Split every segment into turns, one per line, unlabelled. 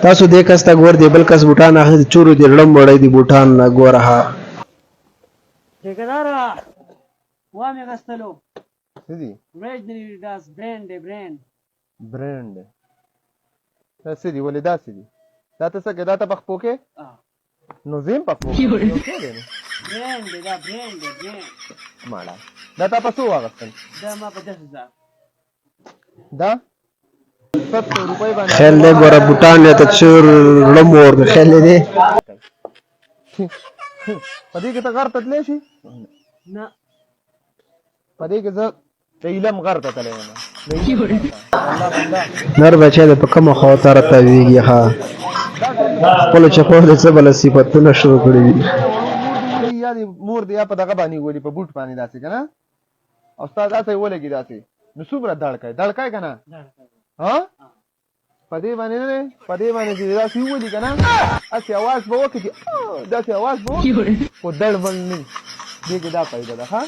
تاسو دې کس ته ګور دی بل کس بوټان اخلي چورو دې لړم وړي دي بوټان نه ګوره ها
ټیکدارا وامه غستلو
څه دي
ریجنری داس برند
دا څه دي ولې داسې دي دا ته څه دا ته پخپو کې نو زم پخپو کې
برند
مالا دا تا په څو واغستل
دا ما په 10000
دا 70 روپۍ باندې
خیال دې ګوره بوټان نه ته چور لړم ور خیال دې
پدې کې ته غر تدلې شي
نه
پدې کې زه علم غر ته تللی یم
نر بچی د په کومه خوا ته راتاویږي ها خپلو چپو د څه بله صفتونه شروع کړي دي
یا دې مور دې یا په دغه باندې ولي په بوټ باندې داسې که نه او ستا داسې ولګي داسې نو څومره دړکای که نه ها په دې باندې نه دی په دې باندې چې داسې وولي که نه هسې اواز به وکړي چې داسې اواز به وکړي خو دړ بل نه وي دې کې دا فایده ده ښه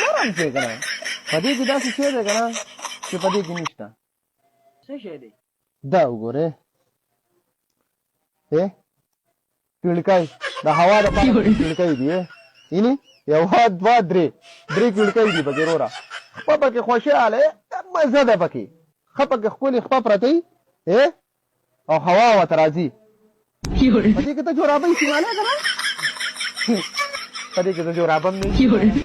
نرم شی که نه په دې کې داسې شی دی که نه چې په دې کې نشته
څه شی دی
دا وګورې کړکۍ د هوا دپاره کړکۍ دي یعنې یو دوه درې کړکۍ دي پکې وروره خپه پکې خوشحاله مزه ده پکې ښه پکې ښکلې خپه پرته وي او هوا ورته راځي په دې کې ته جورابه استعمالوې که نه په دې کې ته جورابه هم نه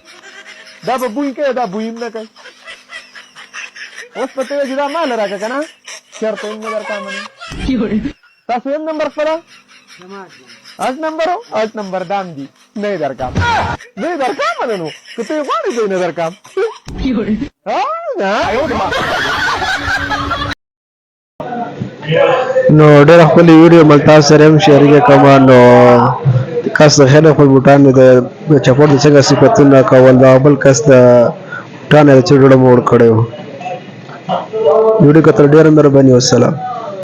دا به بوی کوي دا بوی هم نه کوي اوس په ته چې دا مال راکړه که نه چېرته هم نه درکړم تاسو هم نمبر خپله آج نمبر دام دی نه درکام نو که ته غواړې دی نه درکام
نو ډېر خپلې ویډیو مل تاسو سره هم شریکه کوم نو کس د خیر خپل بوټان د چپړ د څنګه صفتونه کول دا بل کس د بوټان د چړړ موړ کړو ویډیو کتل ډېر مهرباني والسلام